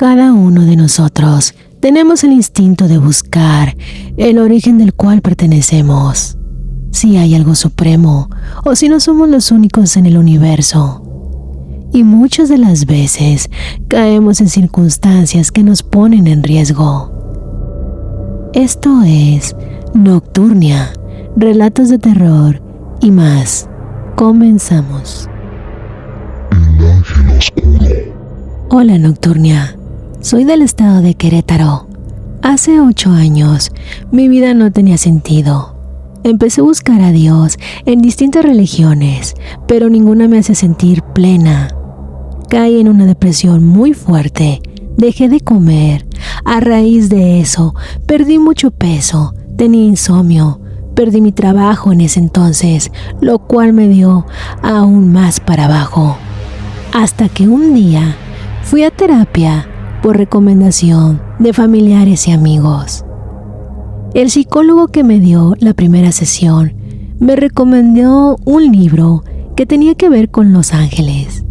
Cada uno de nosotros tenemos el instinto de buscar el origen del cual pertenecemos, si hay algo supremo o si no somos los únicos en el universo. Y muchas de las veces caemos en circunstancias que nos ponen en riesgo. Esto es Nocturnia, relatos de terror y más. Comenzamos. El ángel oscuro. Hola Nocturnia, soy del estado de Querétaro. Hace 8 años mi vida no tenía sentido. Empecé a buscar a Dios en distintas religiones, pero ninguna me hace sentir plena. Caí en una depresión muy fuerte, dejé de comer. A raíz de eso, perdí mucho peso, tenía insomnio, perdí mi trabajo en ese entonces, lo cual me dio aún más para abajo. Hasta que un día fui a terapia por recomendación de familiares y amigos. El psicólogo que me dio la primera sesión me recomendó un libro que tenía que ver con los ángeles.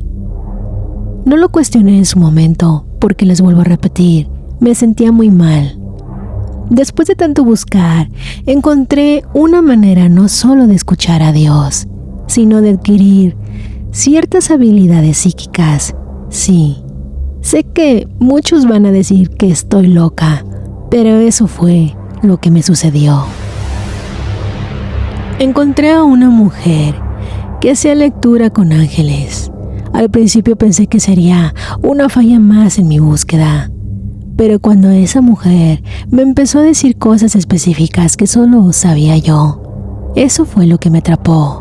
No lo cuestioné en su momento, porque les vuelvo a repetir, me sentía muy mal. Después de tanto buscar, encontré una manera no solo de escuchar a Dios, sino de adquirir ciertas habilidades psíquicas. Sí, sé que muchos van a decir que estoy loca, pero eso fue lo que me sucedió. Encontré a una mujer que hacía lectura con ángeles. Al principio pensé que sería una falla más en mi búsqueda, pero cuando esa mujer me empezó a decir cosas específicas que solo sabía yo, eso fue lo que me atrapó.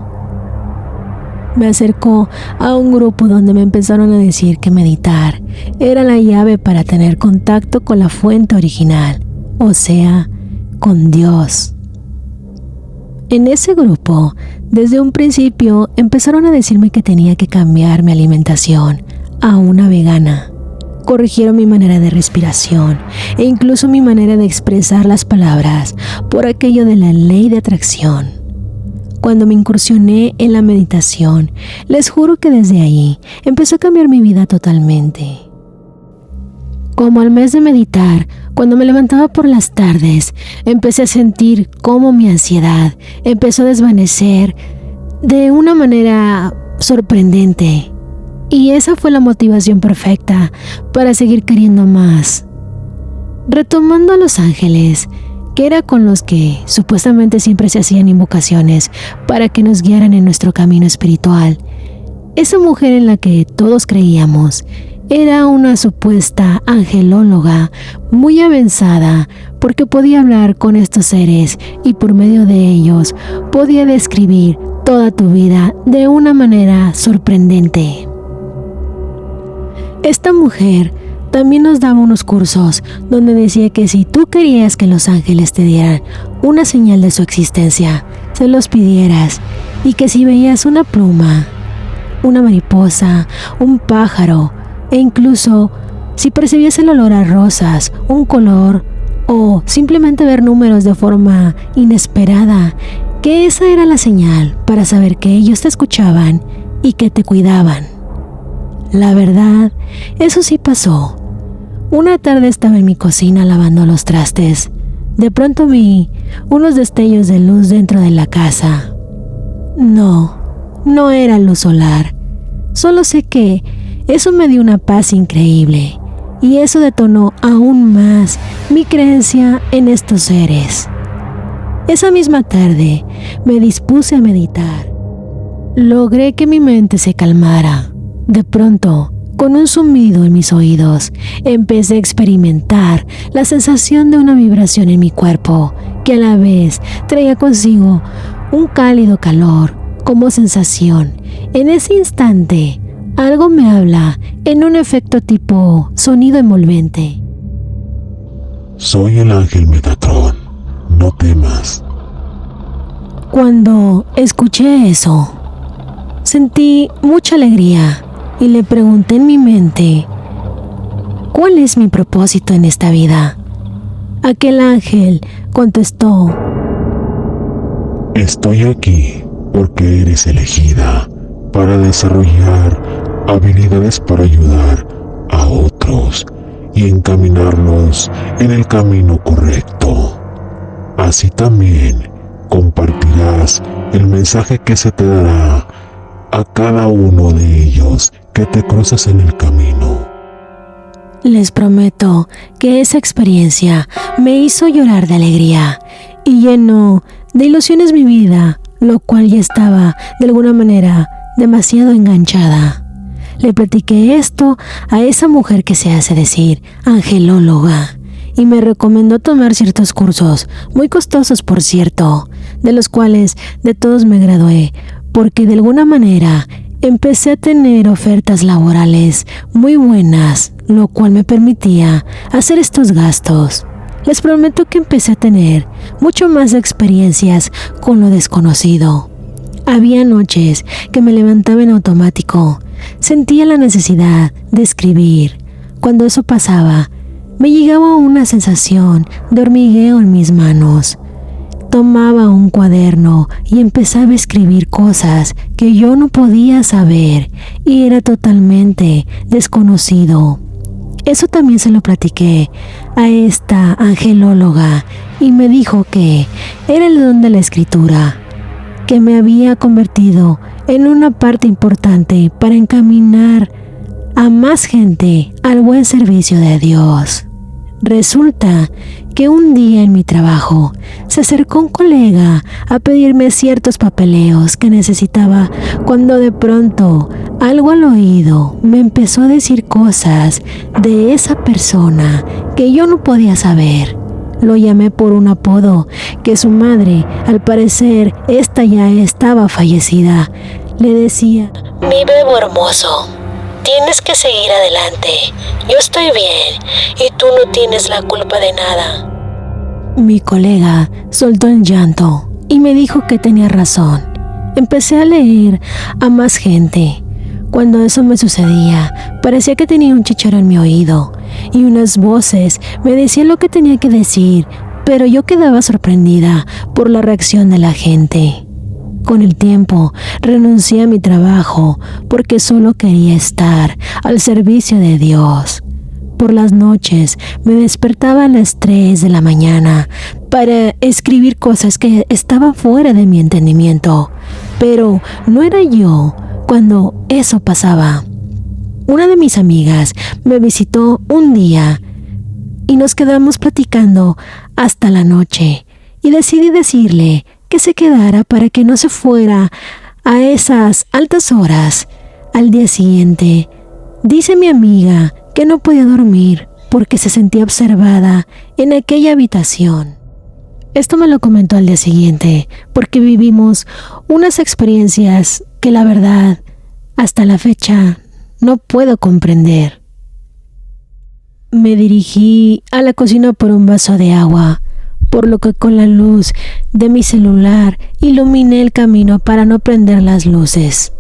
Me acercó a un grupo donde me empezaron a decir que meditar era la llave para tener contacto con la fuente original, o sea, con Dios. En ese grupo, desde un principio, empezaron a decirme que tenía que cambiar mi alimentación a una vegana. Corrigieron mi manera de respiración e incluso mi manera de expresar las palabras por aquello de la ley de atracción. Cuando me incursioné en la meditación, les juro que desde ahí empezó a cambiar mi vida totalmente. Como al mes de meditar, cuando me levantaba por las tardes, empecé a sentir cómo mi ansiedad empezó a desvanecer de una manera sorprendente. Y esa fue la motivación perfecta para seguir queriendo más. Retomando a los ángeles, que era con los que supuestamente siempre se hacían invocaciones para que nos guiaran en nuestro camino espiritual, esa mujer en la que todos creíamos era una supuesta angelóloga muy avanzada porque podía hablar con estos seres y por medio de ellos podía describir toda tu vida de una manera sorprendente. Esta mujer también nos daba unos cursos donde decía que si tú querías que los ángeles te dieran una señal de su existencia, se los pidieras, y que si veías una pluma, una mariposa, un pájaro, e incluso si percibías el olor a rosas, un color o simplemente ver números de forma inesperada, que esa era la señal para saber que ellos te escuchaban y que te cuidaban. La verdad, eso sí pasó. Una tarde estaba en mi cocina lavando los trastes. De pronto vi unos destellos de luz dentro de la casa. No era luz solar. Solo sé que eso me dio una paz increíble, y eso detonó aún más mi creencia en estos seres. Esa misma tarde me dispuse a meditar. Logré que mi mente se calmara. De pronto, con un zumbido en mis oídos, empecé a experimentar la sensación de una vibración en mi cuerpo, que a la vez traía consigo un cálido calor como sensación. En ese instante, algo me habla en un efecto tipo sonido envolvente. Soy el ángel Metatron, no temas. Cuando escuché eso, sentí mucha alegría y le pregunté en mi mente, ¿cuál es mi propósito en esta vida? Aquel ángel contestó, estoy aquí porque eres elegida para desarrollar habilidades para ayudar a otros y y encaminarlos en el camino correcto. Así también compartirás el mensaje que se te dará a cada uno de ellos que te cruzas en el camino. Les prometo que esa experiencia me hizo llorar de alegría y llenó de ilusiones mi vida, lo cual ya estaba, de alguna manera, demasiado enganchada. Le platiqué esto a esa mujer que se hace decir angelóloga y me recomendó tomar ciertos cursos, muy costosos por cierto, de los cuales de todos me gradué, porque de alguna manera empecé a tener ofertas laborales muy buenas, lo cual me permitía hacer estos gastos. Les prometo que empecé a tener mucho más experiencias con lo desconocido. Había noches que me levantaba en automático, sentía la necesidad de escribir. Cuando eso pasaba, me llegaba una sensación de hormigueo en mis manos. Tomaba un cuaderno y empezaba a escribir cosas que yo no podía saber y era totalmente desconocido. Eso también se lo platiqué a esta angelóloga y me dijo que era el don de la escritura, que me había convertido en una parte importante para encaminar a más gente al buen servicio de Dios. Resulta que un día en mi trabajo se acercó un colega a pedirme ciertos papeleos que necesitaba cuando de pronto algo al oído me empezó a decir cosas de esa persona que yo no podía saber. Lo llamé por un apodo que su madre, al parecer, esta ya estaba fallecida. Le decía: "Mi bebo hermoso, tienes que seguir adelante. Yo estoy bien y tú no tienes la culpa de nada". Mi colega soltó el llanto y me dijo que tenía razón. Empecé a leer a más gente. Cuando eso me sucedía, parecía que tenía un chicharo en mi oído y unas voces me decían lo que tenía que decir, pero yo quedaba sorprendida por la reacción de la gente. Con el tiempo, renuncié a mi trabajo porque solo quería estar al servicio de Dios. Por las noches me despertaba a las 3 de la mañana para escribir cosas que estaban fuera de mi entendimiento, pero no era yo cuando eso pasaba. Una de mis amigas me visitó un día y nos quedamos platicando hasta la noche y decidí decirle que se quedara para que no se fuera a esas altas horas. Al día siguiente, dice mi amiga que no podía dormir porque se sentía observada en aquella habitación. Esto me lo comentó al día siguiente porque vivimos unas experiencias que la verdad, hasta la fecha, no puedo comprender. Me dirigí a la cocina por un vaso de agua, por lo que con la luz de mi celular iluminé el camino para no prender las luces.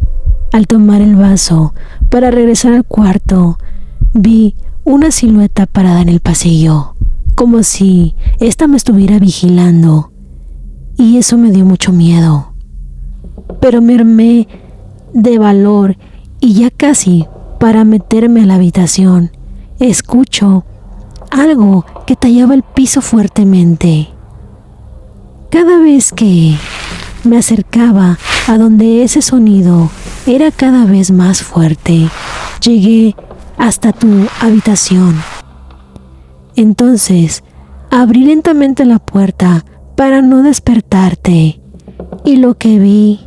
Al tomar el vaso para regresar al cuarto, vi una silueta parada en el pasillo, como si ésta me estuviera vigilando, y eso me dio mucho miedo. Pero me armé de valor y ya casi para meterme a la habitación, escucho algo que tallaba el piso fuertemente. Cada vez que me acercaba a donde ese sonido era cada vez más fuerte, llegué hasta tu habitación. Entonces, abrí lentamente la puerta para no despertarte, y lo que vi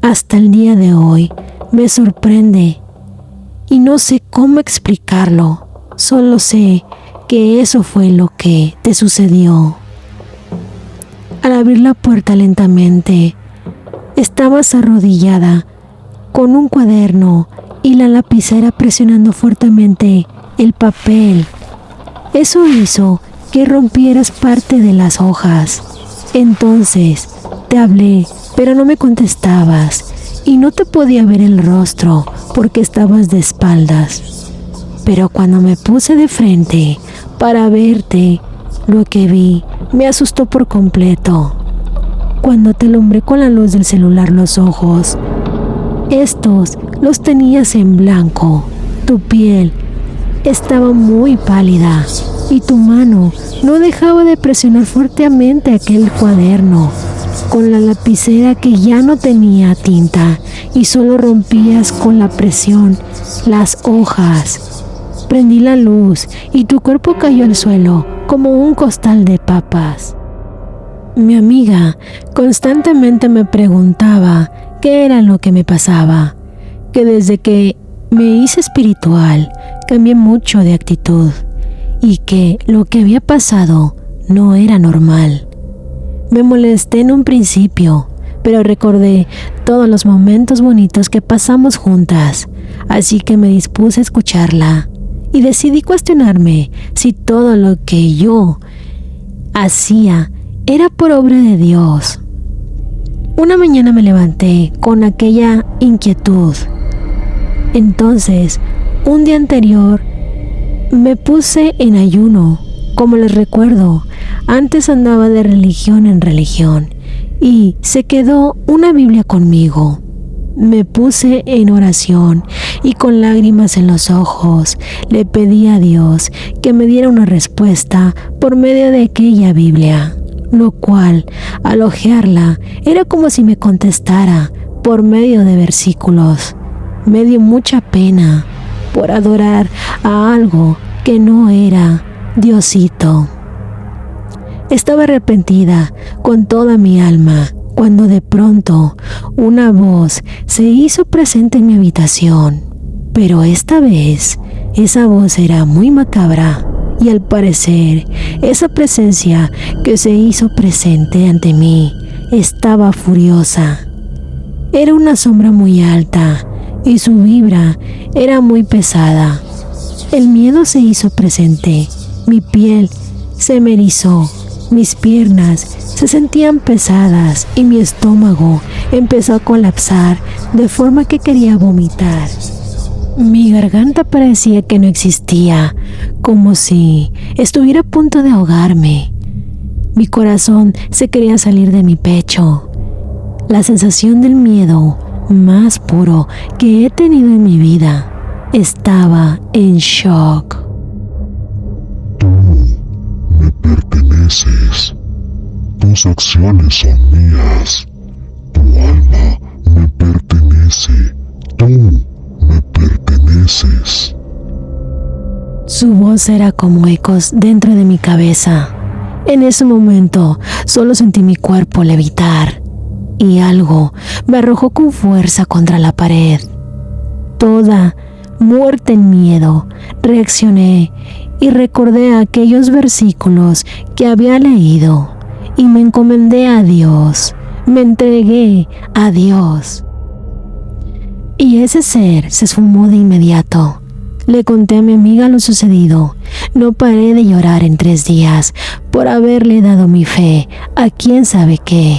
hasta el día de hoy me sorprende y no sé cómo explicarlo. Solo sé que eso fue lo que te sucedió. Al abrir la puerta lentamente, estabas arrodillada con un cuaderno y la lapicera presionando fuertemente el papel. Eso hizo que rompieras parte de las hojas. Entonces te hablé, pero no me contestabas y no te podía ver el rostro porque estabas de espaldas. Pero cuando me puse de frente para verte, lo que vi me asustó por completo. Cuando te alumbré con la luz del celular los ojos, estos los tenías en blanco. Tu piel estaba muy pálida y tu mano no dejaba de presionar fuertemente aquel cuaderno con la lapicera que ya no tenía tinta y solo rompías con la presión las hojas. Prendí la luz y tu cuerpo cayó al suelo como un costal de papas. Mi amiga constantemente me preguntaba qué era lo que me pasaba, que desde que me hice espiritual cambié mucho de actitud y que lo que había pasado no era normal. Me molesté en un principio, pero recordé todos los momentos bonitos que pasamos juntas, así que me dispuse a escucharla y decidí cuestionarme si todo lo que yo hacía era por obra de Dios. Una mañana me levanté con aquella inquietud. Entonces, un día anterior, me puse en ayuno. Como les recuerdo, antes andaba de religión en religión y se quedó una Biblia conmigo. Me puse en oración y con lágrimas en los ojos le pedí a Dios que me diera una respuesta por medio de aquella Biblia, lo cual, al hojearla, era como si me contestara por medio de versículos. Me dio mucha pena por adorar a algo que no era Diosito. Estaba arrepentida con toda mi alma cuando de pronto una voz se hizo presente en mi habitación, pero esta vez esa voz era muy macabra y al parecer esa presencia que se hizo presente ante mí estaba furiosa. Era una sombra muy alta y su vibra era muy pesada. El miedo se hizo presente, mi piel se me erizó, mis piernas se sentían pesadas y mi estómago empezó a colapsar de forma que quería vomitar. Mi garganta parecía que no existía, como si estuviera a punto de ahogarme. Mi corazón se quería salir de mi pecho. La sensación del miedo más puro que he tenido en mi vida. Estaba en shock. Tú me perteneces. Tus acciones son mías. Tu alma me pertenece. Tú me perteneces. Su voz era como ecos dentro de mi cabeza. En ese momento solo sentí mi cuerpo levitar y algo me arrojó con fuerza contra la pared. Toda muerta en miedo, reaccioné y recordé aquellos versículos que había leído y me encomendé a Dios, me entregué a Dios. Y ese ser se esfumó de inmediato. Le conté a mi amiga lo sucedido. No paré de llorar en 3 días por haberle dado mi fe a quién sabe qué.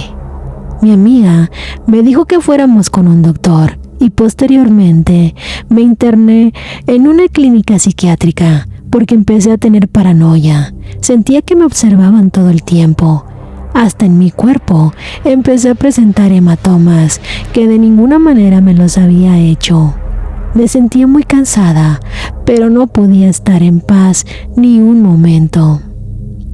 Mi amiga me dijo que fuéramos con un doctor y posteriormente me interné en una clínica psiquiátrica porque empecé a tener paranoia. Sentía que me observaban todo el tiempo. Hasta en mi cuerpo empecé a presentar hematomas que de ninguna manera me los había hecho. Me sentía muy cansada, pero no podía estar en paz ni un momento.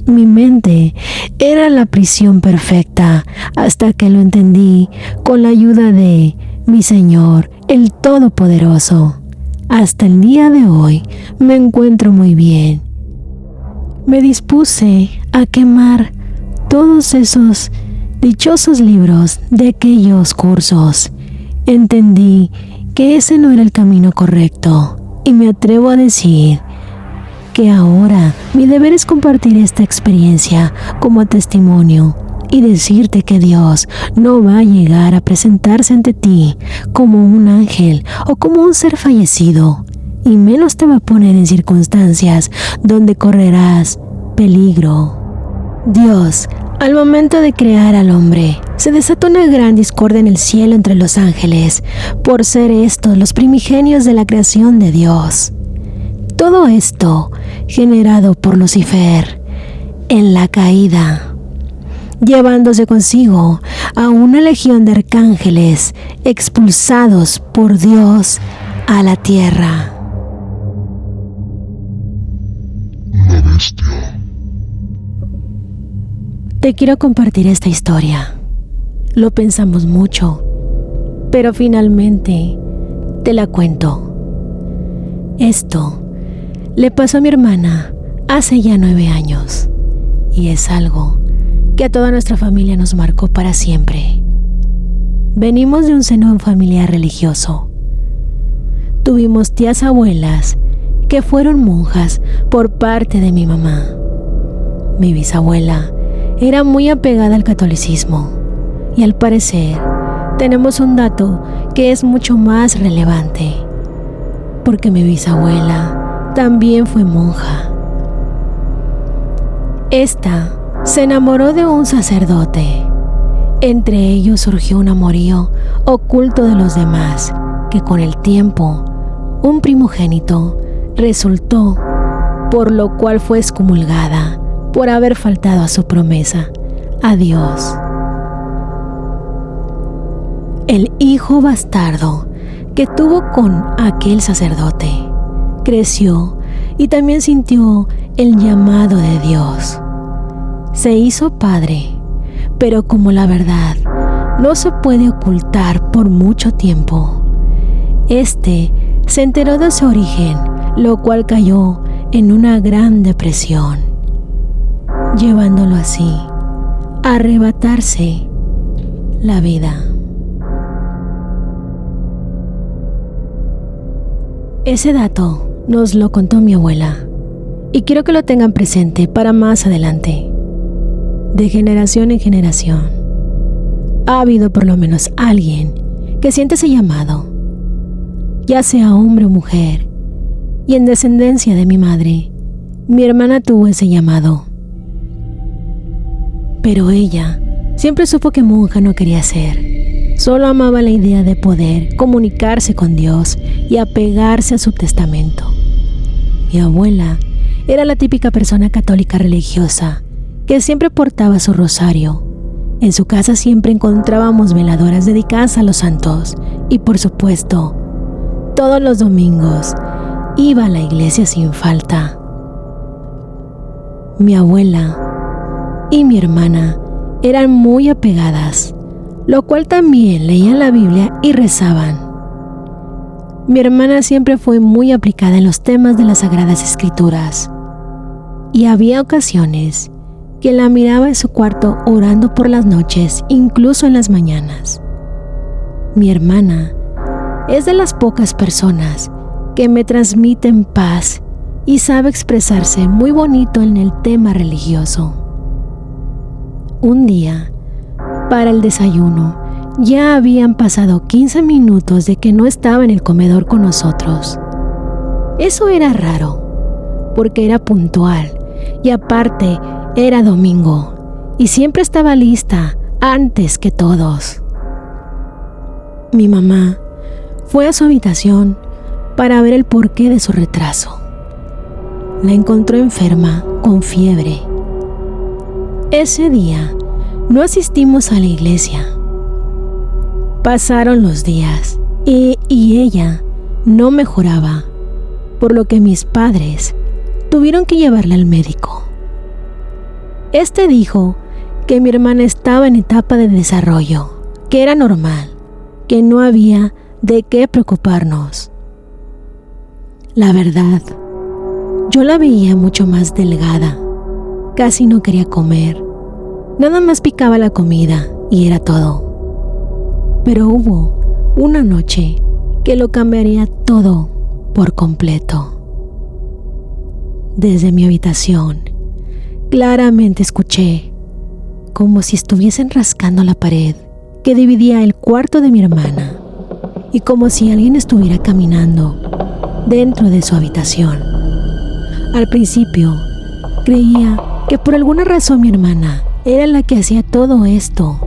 Mi mente era la prisión perfecta hasta que lo entendí con la ayuda de mi Señor, el Todopoderoso. Hasta el día de hoy me encuentro muy bien. Me dispuse a quemar todos esos dichosos libros de aquellos cursos. Entendí que ese no era el camino correcto y me atrevo a decir que ahora mi deber es compartir esta experiencia como testimonio y decirte que Dios no va a llegar a presentarse ante ti como un ángel o como un ser fallecido, y menos te va a poner en circunstancias donde correrás peligro. Dios, al momento de crear al hombre, se desató una gran discordia en el cielo entre los ángeles, por ser estos los primigenios de la creación de Dios. Todo esto generado por Lucifer en la caída, llevándose consigo a una legión de arcángeles expulsados por Dios a la tierra. bestia. Te quiero compartir esta historia. Lo pensamos mucho, pero finalmente te la cuento. Esto le pasó a mi hermana hace ya 9 años y es algo que a toda nuestra familia nos marcó para siempre. Venimos de un seno familiar religioso. Tuvimos tías abuelas que fueron monjas por parte de mi mamá. Mi bisabuela era muy apegada al catolicismo y al parecer tenemos un dato que es mucho más relevante, porque mi bisabuela también fue monja. Esta se enamoró de un sacerdote. Entre ellos surgió un amorío oculto de los demás, que con el tiempo un primogénito resultó, por lo cual fue excomulgada por haber faltado a su promesa a Dios. El hijo bastardo que tuvo con aquel sacerdote creció y también sintió el llamado de Dios. Se hizo padre, pero como la verdad no se puede ocultar por mucho tiempo, se enteró de su origen, lo cual cayó en una gran depresión, llevándolo así a arrebatarse la vida. Ese dato nos lo contó mi abuela y quiero que lo tengan presente para más adelante. De generación en generación, ha habido por lo menos alguien que siente ese llamado, ya sea hombre o mujer, y en descendencia de mi madre, mi hermana tuvo ese llamado. Pero ella siempre supo que monja no quería ser, solo amaba la idea de poder comunicarse con Dios y apegarse a su testamento. Mi abuela era la típica persona católica religiosa que siempre portaba su rosario. En su casa siempre encontrábamos veladoras dedicadas a los santos y, por supuesto, todos los domingos iba a la iglesia sin falta. Mi abuela y mi hermana eran muy apegadas, lo cual también leían la Biblia y rezaban. Mi hermana siempre fue muy aplicada en los temas de las Sagradas Escrituras y había ocasiones que la miraba en su cuarto orando por las noches, incluso en las mañanas. Mi hermana es de las pocas personas que me transmiten paz y sabe expresarse muy bonito en el tema religioso. Un día, para el desayuno, ya habían pasado 15 minutos de que no estaba en el comedor con nosotros. Eso era raro, porque era puntual y aparte era domingo y siempre estaba lista antes que todos. Mi mamá fue a su habitación para ver el porqué de su retraso. La encontró enferma, con fiebre. Ese día no asistimos a la iglesia. Pasaron los días y ella no mejoraba, por lo que mis padres tuvieron que llevarla al médico. Dijo que mi hermana estaba en etapa de desarrollo, que era normal, que no había de qué preocuparnos. La verdad, yo la veía mucho más delgada, casi no quería comer, nada más picaba la comida y era todo. Pero hubo una noche que lo cambiaría todo por completo. Desde mi habitación, claramente escuché como si estuviesen rascando la pared que dividía el cuarto de mi hermana y como si alguien estuviera caminando dentro de su habitación. Al principio, creía que por alguna razón mi hermana era la que hacía todo esto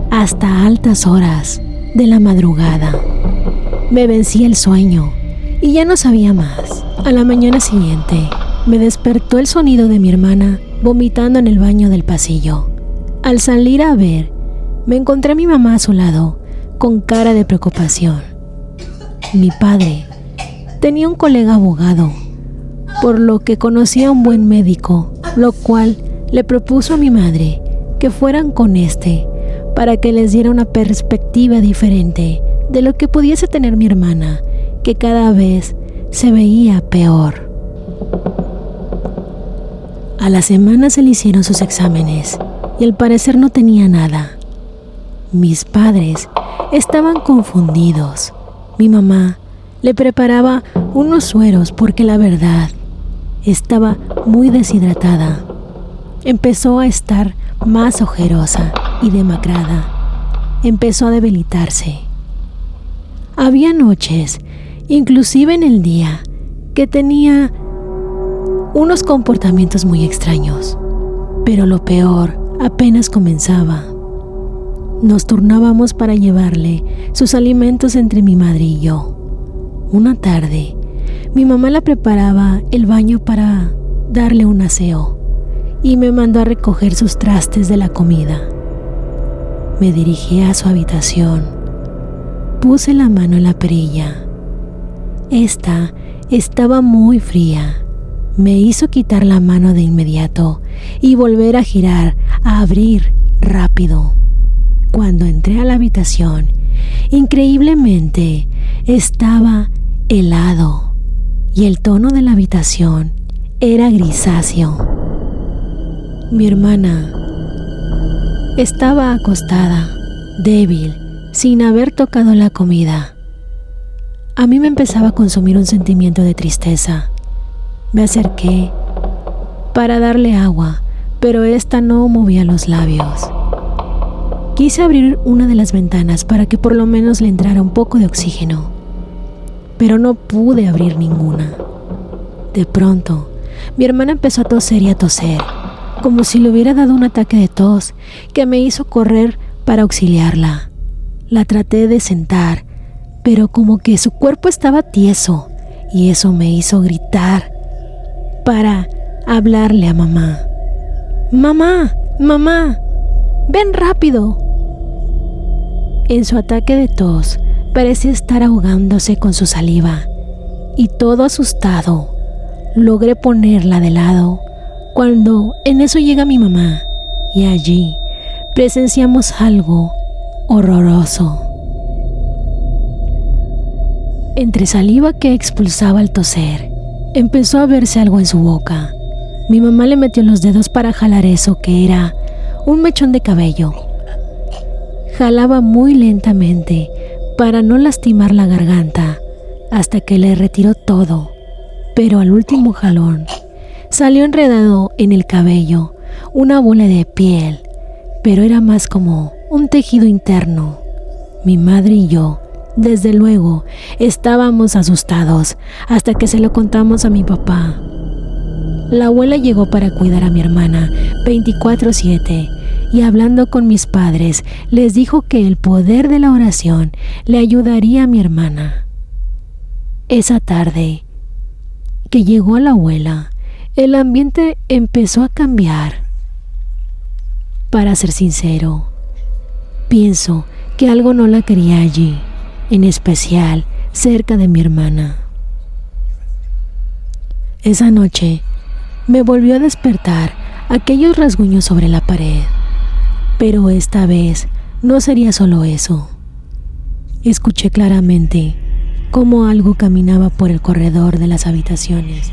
hasta altas horas de la madrugada. Me vencía el sueño y ya no sabía más. A la mañana siguiente, me despertó el sonido de mi hermana vomitando en el baño del pasillo. Al salir a ver, me encontré a mi mamá a su lado, con cara de preocupación. Mi padre tenía un colega abogado, por lo que conocí a un buen médico, lo cual le propuso a mi madre que fueran con para que les diera una perspectiva diferente de lo que pudiese tener mi hermana, que cada vez se veía peor. A la semana se le hicieron sus exámenes y al parecer no tenía nada. Mis padres estaban confundidos. Mi mamá le preparaba unos sueros porque la verdad estaba muy deshidratada. Empezó a estar más ojerosa y demacrada. Empezó a debilitarse. Había noches, inclusive en el día, que tenía unos comportamientos muy extraños, pero lo peor apenas comenzaba. Nos turnábamos para llevarle sus alimentos entre mi madre y yo. Una tarde, mi mamá la preparaba el baño para darle un aseo y me mandó a recoger sus trastes de la comida. Me dirigí a su habitación. Puse la mano en la perilla. Esta estaba muy fría. Me hizo quitar la mano de inmediato y volver a girar, a abrir rápido. Cuando entré a la habitación, increíblemente estaba helado y el tono de la habitación era grisáceo. Mi hermana estaba acostada, débil, sin haber tocado la comida. A mí me empezaba a consumir un sentimiento de tristeza. Me acerqué para darle agua, pero esta no movía los labios. Quise abrir una de las ventanas para que por lo menos le entrara un poco de oxígeno, pero no pude abrir ninguna. De pronto, mi hermana empezó a toser y a toser, como si le hubiera dado un ataque de tos que me hizo correr para auxiliarla. La traté de sentar, pero como que su cuerpo estaba tieso y eso me hizo gritar para hablarle a mamá. ¡Mamá! ¡Mamá! ¡Ven rápido! En su ataque de tos, parecía estar ahogándose con su saliva y todo asustado, logré ponerla de lado cuando en eso llega mi mamá y allí presenciamos algo horroroso. Entre saliva que expulsaba al toser, empezó a verse algo en su boca. Mi mamá le metió los dedos para jalar eso que era un mechón de cabello. Jalaba muy lentamente para no lastimar la garganta hasta que le retiró todo, pero al último jalón salió enredado en el cabello una bola de piel, pero era más como un tejido interno. Mi madre y yo, desde luego, estábamos asustados hasta que se lo contamos a mi papá. La abuela llegó para cuidar a mi hermana 24/7 y hablando con mis padres les dijo que el poder de la oración le ayudaría a mi hermana. Esa tarde que llegó la abuela, el ambiente empezó a cambiar. Para ser sincero, pienso que algo no la quería allí, en especial cerca de mi hermana. Esa noche me volvió a despertar aquellos rasguños sobre la pared, pero esta vez no sería solo eso. Escuché claramente cómo algo caminaba por el corredor de las habitaciones,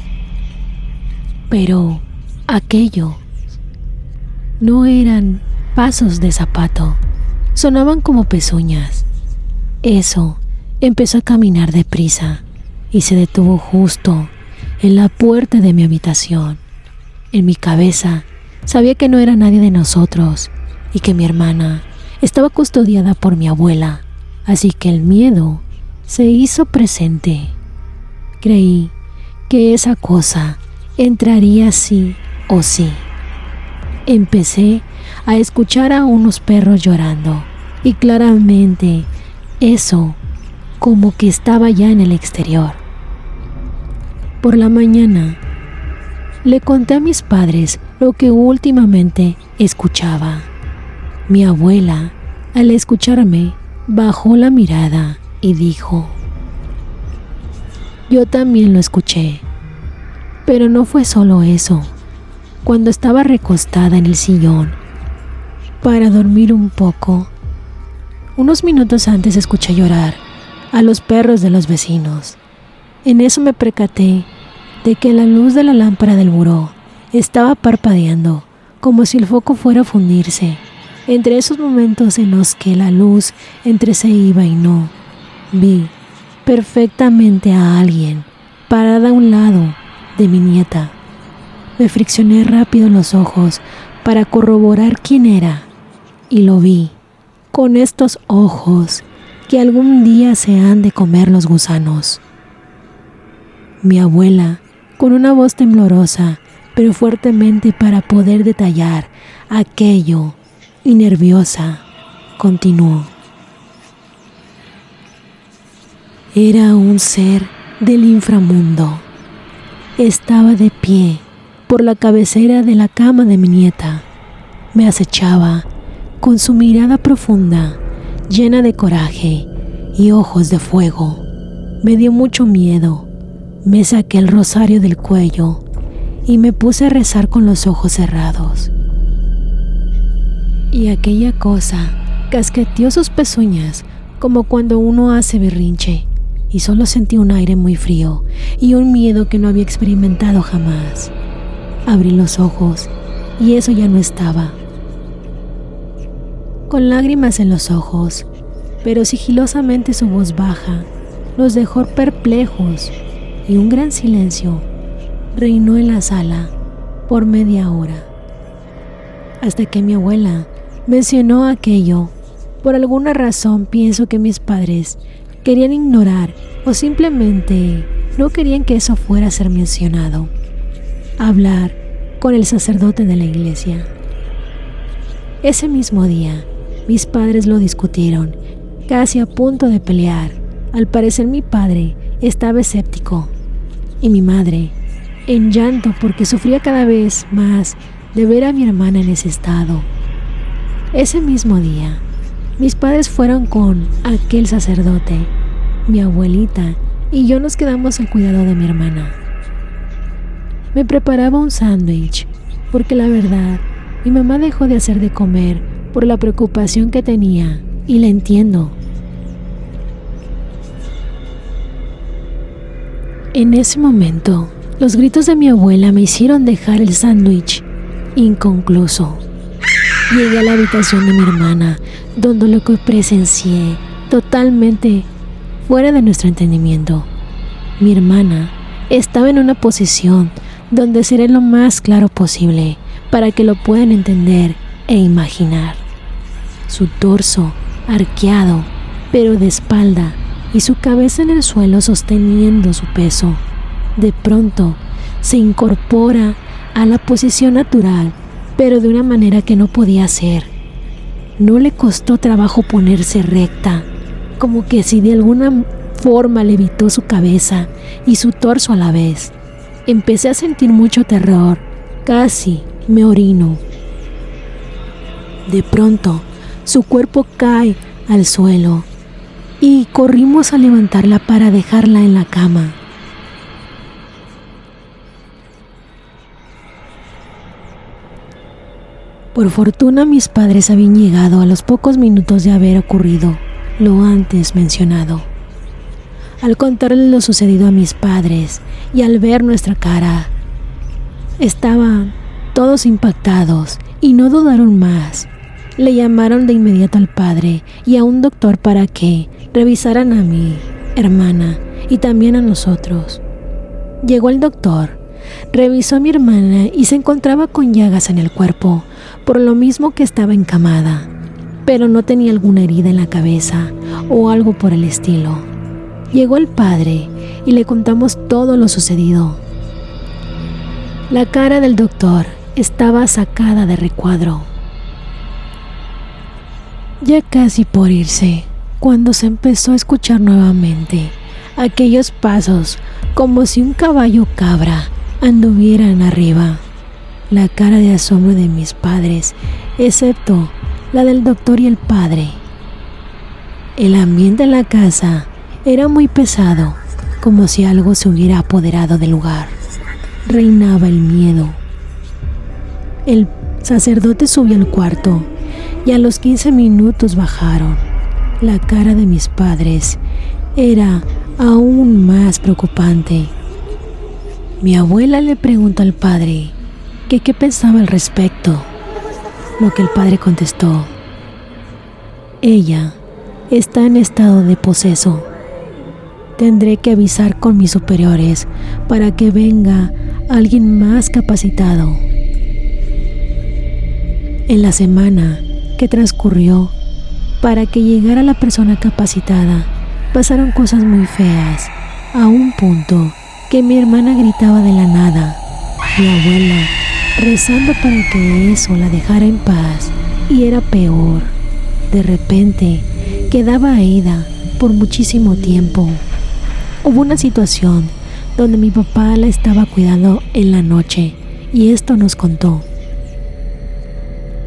pero aquello no eran pasos de zapato, sonaban como pezuñas. Eso empezó a caminar deprisa y se detuvo justo en la puerta de mi habitación. En mi cabeza sabía que no era nadie de nosotros y que mi hermana estaba custodiada por mi abuela, así que el miedo se hizo presente. Creí que esa cosa entraría sí o sí. Empecé a escuchar a unos perros llorando y claramente eso como que estaba ya en el exterior. Por la mañana le conté a mis padres lo que últimamente escuchaba. Mi abuela, al escucharme, bajó la mirada y dijo: yo también lo escuché. Pero no fue solo eso. Cuando estaba recostada en el sillón para dormir un poco, unos minutos antes escuché llorar a los perros de los vecinos. En eso me percaté de que la luz de la lámpara del buró estaba parpadeando, como si el foco fuera a fundirse. Entre esos momentos en los que la luz entre se iba y no, vi perfectamente a alguien parada a un lado de mi nieta. Me friccioné rápido los ojos para corroborar quién era y lo vi, con estos ojos que algún día se han de comer los gusanos. Mi abuela, con una voz temblorosa, pero fuertemente para poder detallar aquello, y nerviosa, continuó. Era un ser del inframundo. Estaba de pie por la cabecera de la cama de mi nieta. Me acechaba con su mirada profunda, llena de coraje y ojos de fuego. Me dio mucho miedo. Me saqué el rosario del cuello y me puse a rezar con los ojos cerrados. Y aquella cosa casqueteó sus pezuñas como cuando uno hace berrinche, y solo sentí un aire muy frío y un miedo que no había experimentado jamás. Abrí los ojos y eso ya no estaba. Con lágrimas en los ojos, pero sigilosamente su voz baja los dejó perplejos y un gran silencio reinó en la sala por media hora, hasta que mi abuela mencionó aquello. Por alguna razón pienso que mis padres querían ignorar o simplemente no querían que eso fuera a ser mencionado. Hablar con el sacerdote de la iglesia. Ese mismo día, mis padres lo discutieron, casi a punto de pelear. Al parecer mi padre estaba escéptico y mi madre en llanto porque sufría cada vez más de ver a mi hermana en ese estado. Ese mismo día, mis padres fueron con aquel sacerdote. Mi abuelita y yo nos quedamos al cuidado de mi hermana. Me preparaba un sándwich porque la verdad, mi mamá dejó de hacer de comer por la preocupación que tenía y la entiendo. En ese momento, los gritos de mi abuela me hicieron dejar el sándwich inconcluso. Llegué a la habitación de mi hermana, donde lo que presencié totalmente fuera de nuestro entendimiento. Mi hermana estaba en una posición donde seré lo más claro posible para que lo puedan entender e imaginar. Su torso arqueado, pero de espalda, y su cabeza en el suelo sosteniendo su peso. De pronto se incorpora a la posición natural, pero de una manera que no podía hacer. No le costó trabajo ponerse recta, como que si de alguna forma levitó su cabeza y su torso a la vez. Empecé a sentir mucho terror, casi me orino. De pronto, su cuerpo cae al suelo y corrimos a levantarla para dejarla en la cama. Por fortuna mis padres habían llegado a los pocos minutos de haber ocurrido lo antes mencionado. Al contarles lo sucedido a mis padres y al ver nuestra cara, estaban todos impactados y no dudaron más. Le llamaron de inmediato al padre y a un doctor para que revisaran a mi hermana y también a nosotros. Llegó el doctor, revisó a mi hermana y se encontraba con llagas en el cuerpo, por lo mismo que estaba encamada, pero no tenía alguna herida en la cabeza o algo por el estilo. Llegó el padre y le contamos todo lo sucedido. La cara del doctor estaba sacada de recuadro. Ya casi por irse, cuando se empezó a escuchar nuevamente aquellos pasos como si un caballo cabra anduvieran arriba. La cara de asombro de mis padres, excepto la del doctor y el padre. El ambiente en la casa era muy pesado, como si algo se hubiera apoderado del lugar. reinaba el miedo. El sacerdote subió al cuarto y a los 15 minutos bajaron. La cara de mis padres era aún más preocupante. Mi abuela le preguntó al padre que qué pensaba al respecto, lo que el padre contestó: ella está en estado de poseso. Tendré que avisar con mis superiores para que venga alguien más capacitado. En la semana que transcurrió para que llegara la persona capacitada, pasaron cosas muy feas, a un punto que mi hermana gritaba de la nada, mi abuela rezando para que eso la dejara en paz, y era peor. De repente quedaba ida por muchísimo tiempo. Hubo una situación donde mi papá la estaba cuidando en la noche y esto nos contó.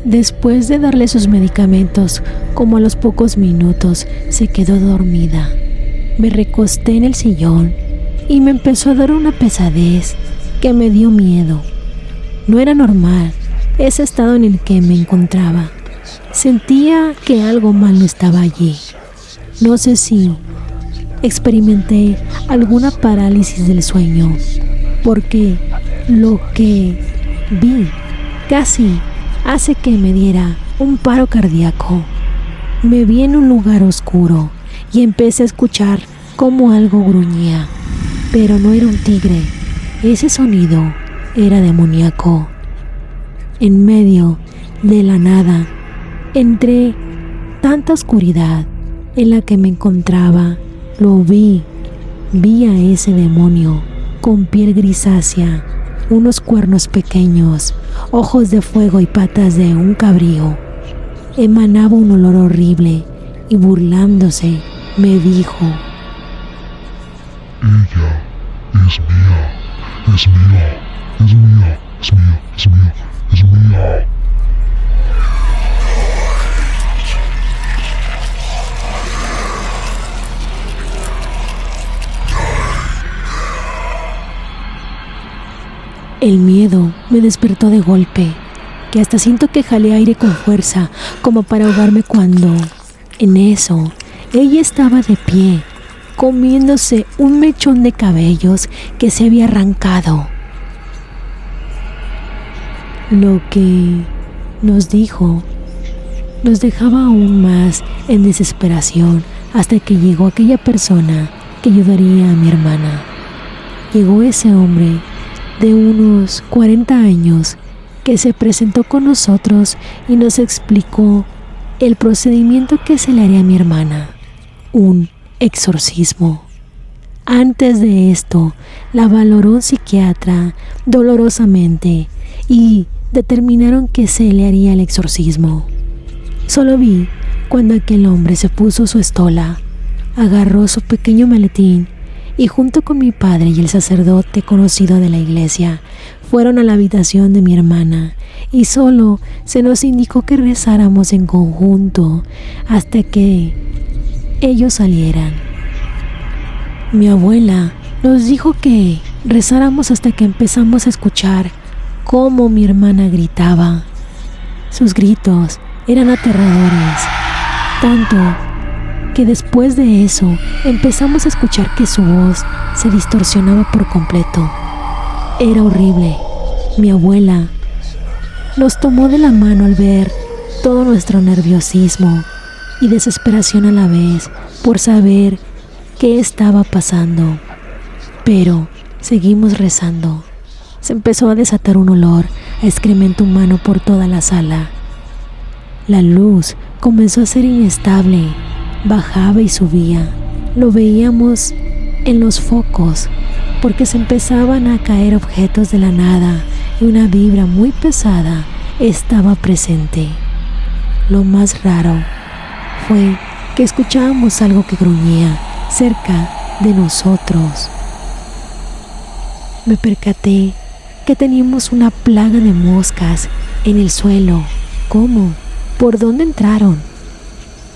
Después de darle sus medicamentos, como a los pocos minutos, se quedó dormida. Me recosté en el sillón y me empezó a dar una pesadez que me dio miedo. No era normal ese estado en el que me encontraba. Sentía que algo malo estaba allí. No sé si experimenté alguna parálisis del sueño, porque lo que vi casi hace que me diera un paro cardíaco. Me vi en un lugar oscuro y empecé a escuchar como algo gruñía, pero no era un tigre. Ese sonido era demoníaco. En medio de la nada, entre tanta oscuridad en la que me encontraba, lo vi a ese demonio con piel grisácea, unos cuernos pequeños, ojos de fuego y patas de un cabrío. Emanaba un olor horrible y burlándose me dijo: ella es mía, es mía, es mía, es mía, es mía, es mía. El miedo me despertó de golpe, que hasta siento que jalé aire con fuerza como para ahogarme cuando, en eso, ella estaba de pie, comiéndose un mechón de cabellos que se había arrancado. Lo que nos dijo nos dejaba aún más en desesperación hasta que llegó aquella persona que ayudaría a mi hermana. Llegó ese hombre de unos 40 años que se presentó con nosotros y nos explicó el procedimiento que se le haría a mi hermana: un exorcismo. Antes de esto, la valoró un psiquiatra dolorosamente y determinaron que se le haría el exorcismo. Solo vi cuando aquel hombre se puso su estola, agarró su pequeño maletín y junto con mi padre y el sacerdote conocido de la iglesia fueron a la habitación de mi hermana y solo se nos indicó que rezáramos en conjunto hasta que ellos salieran. Mi abuela nos dijo que rezáramos hasta que empezamos a escuchar cómo mi hermana gritaba. Sus gritos eran aterradores, tanto que después de eso empezamos a escuchar que su voz se distorsionaba por completo. Era horrible. Mi abuela nos tomó de la mano al ver todo nuestro nerviosismo y desesperación a la vez por saber qué estaba pasando. Pero seguimos rezando. Se empezó a desatar un olor a excremento humano por toda la sala. La luz comenzó a ser inestable. Bajaba y subía. Lo veíamos en los focos porque se empezaban a caer objetos de la nada y una vibra muy pesada estaba presente. Lo más raro fue que escuchábamos algo que gruñía cerca de nosotros. Me percaté que teníamos una plaga de moscas en el suelo. ¿Cómo? ¿Por dónde entraron?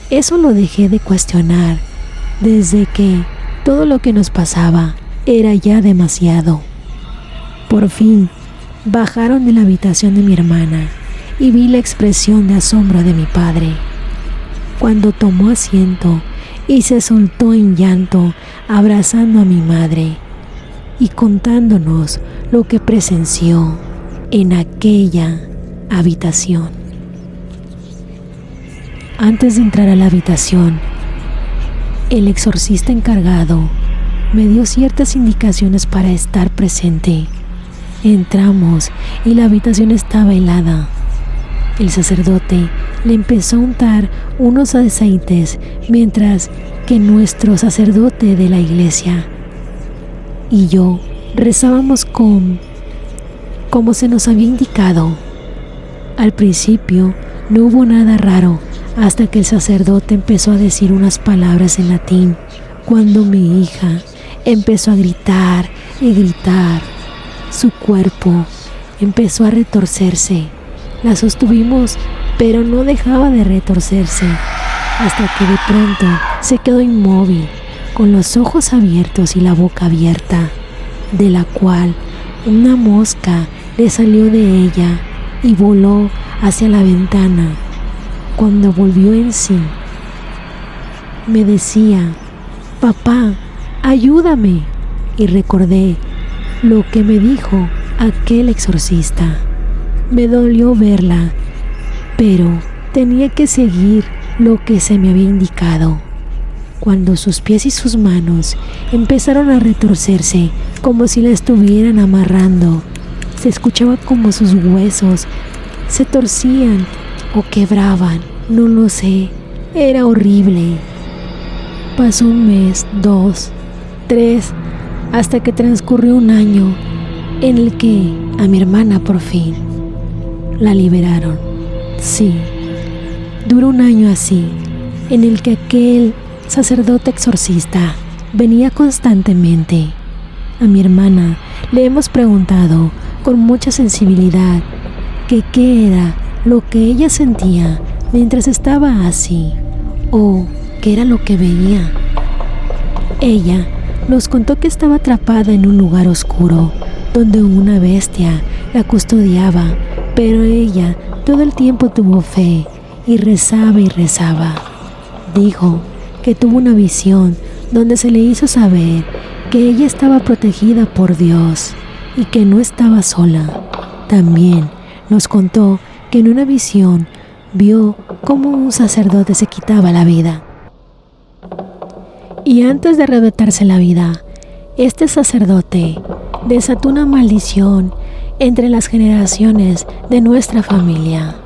Eso lo dejé de cuestionar desde que todo lo que nos pasaba era ya demasiado. Por fin, bajaron de la habitación de mi hermana y vi la expresión de asombro de mi padre, cuando tomó asiento y se soltó en llanto, abrazando a mi madre y contándonos lo que presenció en aquella habitación. Antes de entrar a la habitación, el exorcista encargado me dio ciertas indicaciones para estar presente. Entramos y la habitación estaba helada. El sacerdote le empezó a untar unos aceites mientras que nuestro sacerdote de la iglesia y yo rezábamos como se nos había indicado. Al principio no hubo nada raro hasta que el sacerdote empezó a decir unas palabras en latín, cuando mi hija empezó a gritar y gritar. Su cuerpo empezó a retorcerse. La sostuvimos, pero no dejaba de retorcerse, hasta que de pronto se quedó inmóvil, con los ojos abiertos y la boca abierta, de la cual una mosca le salió de ella y voló hacia la ventana. Cuando volvió en sí, me decía: «Papá, ayúdame», y recordé lo que me dijo aquel exorcista. Me dolió verla, pero tenía que seguir lo que se me había indicado. Cuando sus pies y sus manos empezaron a retorcerse como si la estuvieran amarrando, se escuchaba como sus huesos se torcían o quebraban, no lo sé, era horrible. Pasó un mes, 2, 3, hasta que transcurrió un año en el que a mi hermana por fin la liberaron. Sí, duró un año así, en el que aquel sacerdote exorcista venía constantemente. A mi hermana le hemos preguntado con mucha sensibilidad que qué era lo que ella sentía mientras estaba así, o qué era lo que veía. Ella nos contó que estaba atrapada en un lugar oscuro, donde una bestia la custodiaba, pero ella todo el tiempo tuvo fe y rezaba y rezaba. Dijo que tuvo una visión donde se le hizo saber que ella estaba protegida por Dios y que no estaba sola. También nos contó que en una visión vio cómo un sacerdote se quitaba la vida. Y antes de arrebatarse la vida, este sacerdote desató una maldición entre las generaciones de nuestra familia.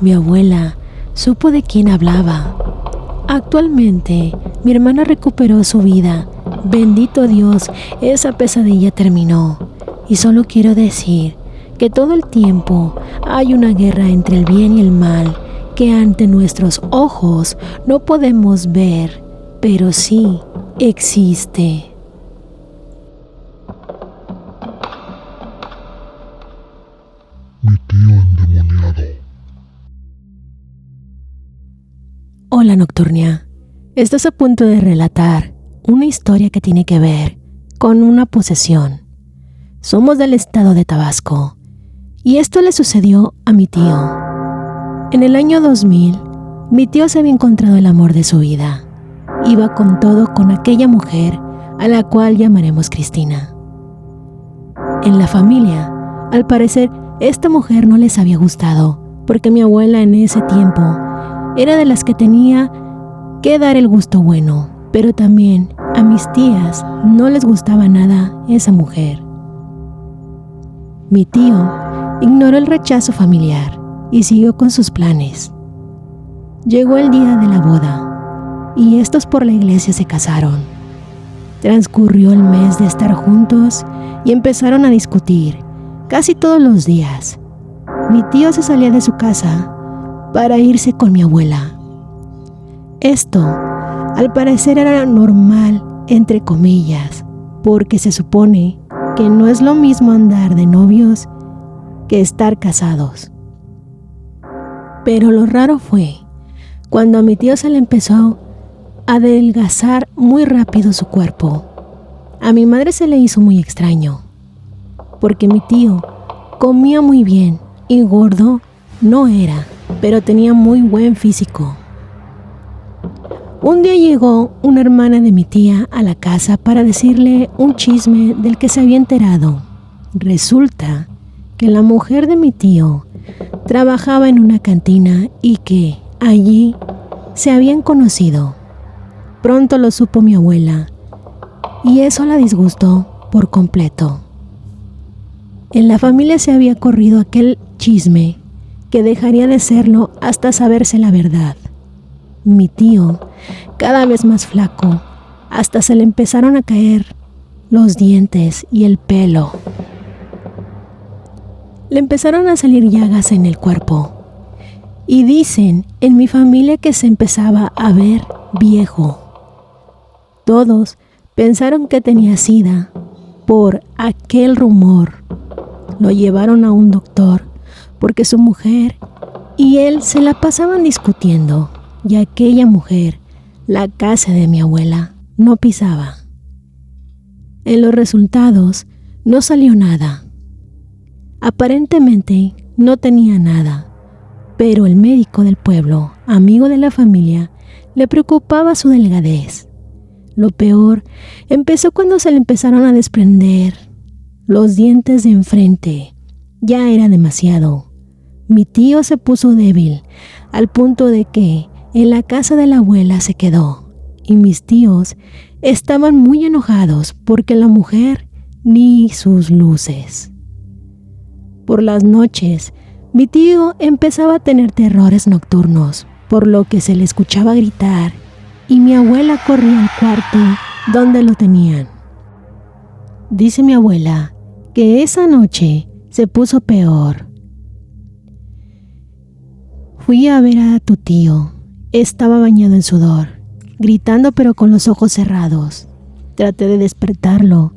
Mi abuela supo de quién hablaba. Actualmente, mi hermana recuperó su vida. Bendito Dios, esa pesadilla terminó. Y solo quiero decir que todo el tiempo hay una guerra entre el bien y el mal que ante nuestros ojos no podemos ver, pero sí existe. Mi tío endemoniado. Hola Nocturnia, estás a punto de relatar una historia que tiene que ver con una posesión. Somos del estado de Tabasco y esto le sucedió a mi tío. En el año 2000, mi tío se había encontrado el amor de su vida. Iba con todo con aquella mujer a la cual llamaremos Cristina. En la familia, al parecer, esta mujer no les había gustado porque mi abuela en ese tiempo era de las que tenía que dar el gusto bueno, pero también a mis tías no les gustaba nada esa mujer. Mi tío ignoró el rechazo familiar y siguió con sus planes. Llegó el día de la boda y estos por la iglesia se casaron. Transcurrió el mes de estar juntos y empezaron a discutir casi todos los días. Mi tío se salía de su casa para irse con mi abuela. Esto, al parecer, era normal, entre comillas, porque se supone que no es lo mismo andar de novios que estar casados. Pero lo raro fue cuando a mi tío se le empezó a adelgazar muy rápido su cuerpo. A mi madre se le hizo muy extraño, porque mi tío comía muy bien y gordo no era, pero tenía muy buen físico. Un día llegó una hermana de mi tía a la casa para decirle un chisme del que se había enterado. Resulta que la mujer de mi tío trabajaba en una cantina y que allí se habían conocido. Pronto lo supo mi abuela y eso la disgustó por completo. En la familia se había corrido aquel chisme que dejaría de serlo hasta saberse la verdad. Mi tío, cada vez más flaco, hasta se le empezaron a caer los dientes y el pelo. Le empezaron a salir llagas en el cuerpo. Y dicen en mi familia que se empezaba a ver viejo. Todos pensaron que tenía sida por aquel rumor. Lo llevaron a un doctor porque su mujer y él se la pasaban discutiendo y aquella mujer, la casa de mi abuela, no pisaba. En los resultados no salió nada. Aparentemente no tenía nada, pero el médico del pueblo, amigo de la familia, le preocupaba su delgadez. Lo peor empezó cuando se le empezaron a desprender los dientes de enfrente. Ya era demasiado. Mi tío se puso débil, al punto de que en la casa de la abuela se quedó, y mis tíos estaban muy enojados porque la mujer ni sus luces. Por las noches, mi tío empezaba a tener terrores nocturnos, por lo que se le escuchaba gritar, y mi abuela corría al cuarto donde lo tenían. Dice mi abuela que esa noche se puso peor. Fui a ver a tu tío. Estaba bañado en sudor, gritando pero con los ojos cerrados. Traté de despertarlo,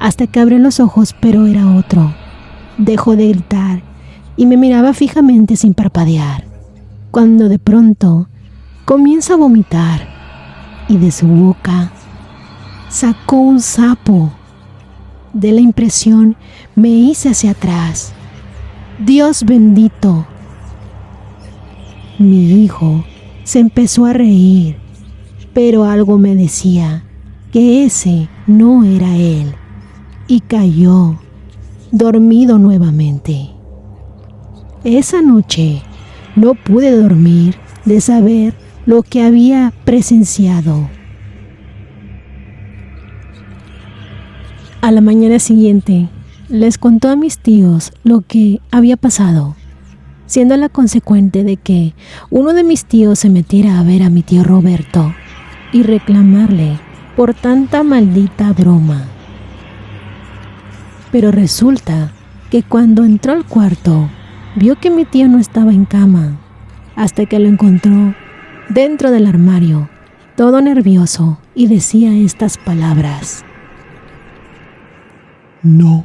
hasta que abrió los ojos, pero era otro. Dejó de gritar y me miraba fijamente sin parpadear, cuando de pronto comienza a vomitar y de su boca sacó un sapo. De la impresión me hice hacia atrás. Dios bendito. Mi hijo se empezó a reír, pero algo me decía que ese no era él, y cayó dormido nuevamente. Esa noche no pude dormir de saber lo que había presenciado. A la mañana siguiente les contó a mis tíos lo que había pasado, siendo la consecuente de que uno de mis tíos se metiera a ver a mi tío Roberto y reclamarle por tanta maldita broma. Pero resulta que cuando entró al cuarto, vio que mi tío no estaba en cama, hasta que lo encontró dentro del armario, todo nervioso, y decía estas palabras: No,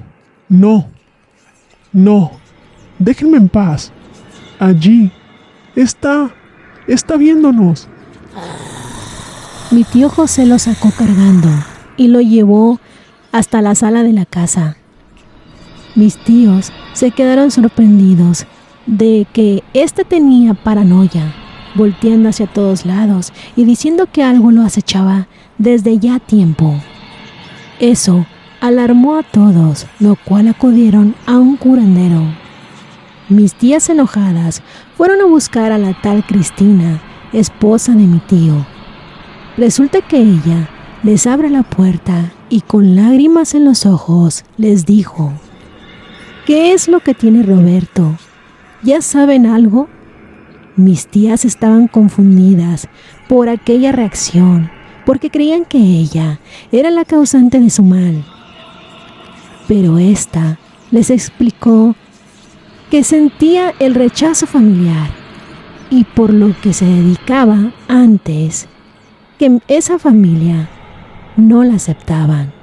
déjenme en paz. Allí está viéndonos. Mi tío José lo sacó cargando y lo llevó hasta la sala de la casa. Mis tíos se quedaron sorprendidos de que éste tenía paranoia, volteando hacia todos lados y diciendo que algo lo acechaba desde ya tiempo. Eso alarmó a todos, lo cual acudieron a un curandero. Mis tías enojadas fueron a buscar a la tal Cristina, esposa de mi tío. Resulta que ella les abre la puerta y con lágrimas en los ojos les dijo: ¿qué es lo que tiene Roberto? ¿Ya saben algo? Mis tías estaban confundidas por aquella reacción, porque creían que ella era la causante de su mal. Pero ésta les explicó que sentía el rechazo familiar y por lo que se dedicaba antes, que esa familia no la aceptaban.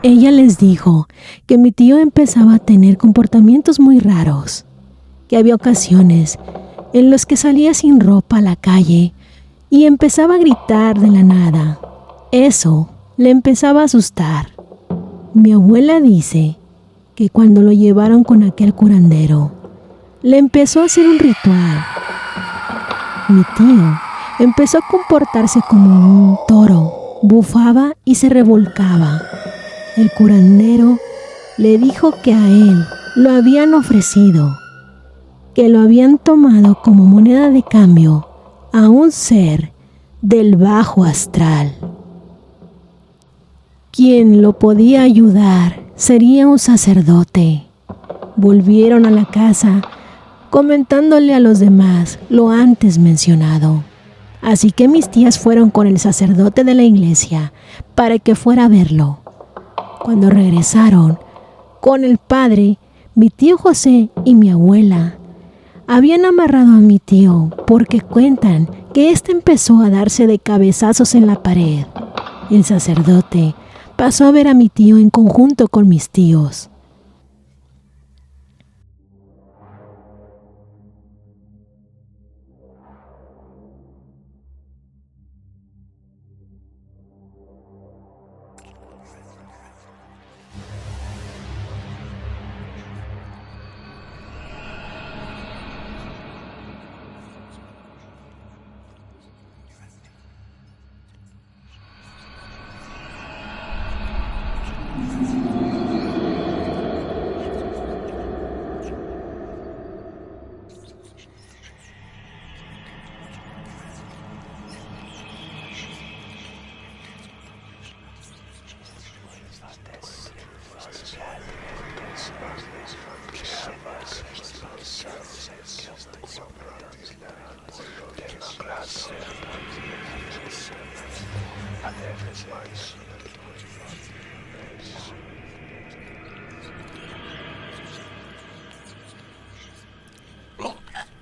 Ella les dijo que mi tío empezaba a tener comportamientos muy raros, que había ocasiones en los que salía sin ropa a la calle y empezaba a gritar de la nada. Eso le empezaba a asustar. Mi abuela dice que cuando lo llevaron con aquel curandero, le empezó a hacer un ritual. Mi tío empezó a comportarse como un toro, bufaba y se revolcaba. El curandero le dijo que a él lo habían ofrecido, que lo habían tomado como moneda de cambio a un ser del bajo astral. Quien lo podía ayudar sería un sacerdote. Volvieron a la casa comentándole a los demás lo antes mencionado. Así que mis tías fueron con el sacerdote de la iglesia para que fuera a verlo. Cuando regresaron, con el padre, mi tío José y mi abuela habían amarrado a mi tío porque cuentan que éste empezó a darse de cabezazos en la pared. El sacerdote pasó a ver a mi tío en conjunto con mis tíos.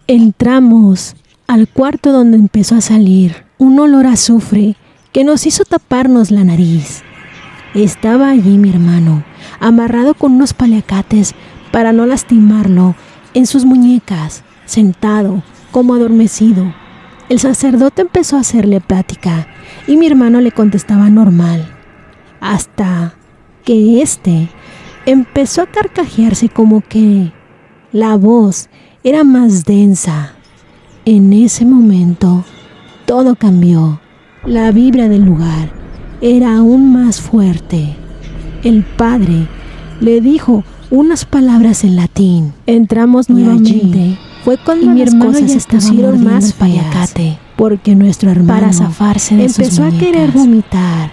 Entramos al cuarto donde empezó a salir un olor a azufre que nos hizo taparnos la nariz. Estaba allí mi hermano, amarrado con unos paliacates para no lastimarlo en sus muñecas, sentado, como adormecido. El sacerdote empezó a hacerle plática y mi hermano le contestaba normal, hasta que éste empezó a carcajearse como que la voz era más densa. En ese momento, todo cambió. La vibra del lugar era aún más fuerte. El padre le dijo unas palabras en latín. Entramos nuevamente. Fue cuando mi hermano ya se pusieron más paliacate, porque nuestro hermano, para zafarse de empezó a querer vomitar.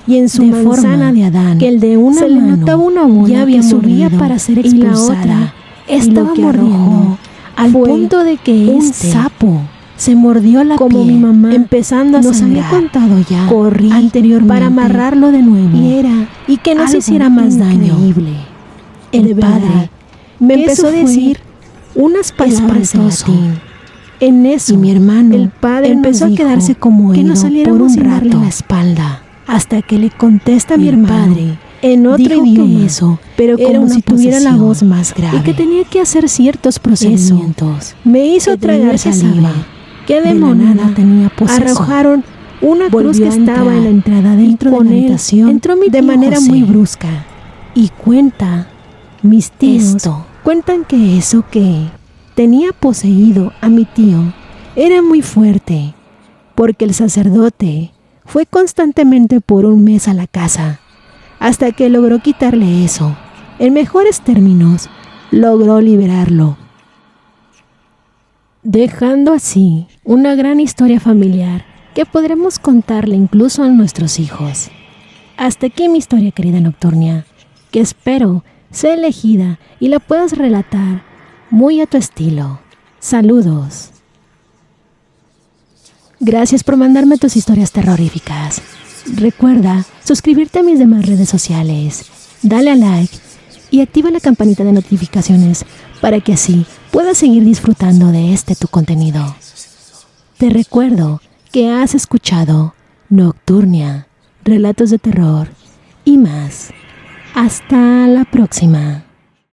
Y en su manzana de Adán, que el de una se le notaba una bola ya había subía para ser expulsada, y la otra estaba mordiendo al punto de que un sapo se mordió la como piel, mi mamá empezando a nos había contado ya anteriormente para amarrarlo de nuevo y que no se hiciera más daño. El padre me empezó a decir unas palabras en latín. En eso, y mi hermano, el padre empezó a quedarse como que nos saliéramos por un rato la espalda, hasta que le contesta a mi hermano en otro idioma, eso, pero como si tuviera la voz más grave y que tenía que hacer ciertos procedimientos. Me hizo tragar saliva. ¿Qué de monada tenía posesión? Arrojaron una cruz que estaba en la entrada dentro de la habitación. Entró mi tío de manera muy brusca y cuenta mis tíos cuentan que eso que tenía poseído a mi tío era muy fuerte, porque el sacerdote fue constantemente por un mes a la casa, hasta que logró quitarle eso. En mejores términos, logró liberarlo, dejando así una gran historia familiar que podremos contarle incluso a nuestros hijos. Hasta aquí mi historia, querida Nocturnia, que espero sea elegida y la puedas relatar muy a tu estilo. Saludos. Gracias por mandarme tus historias terroríficas. Recuerda suscribirte a mis demás redes sociales, dale a like y activa la campanita de notificaciones para que así puedas seguir disfrutando de tu contenido. Te recuerdo que has escuchado Nocturnia, relatos de terror y más. Hasta la próxima.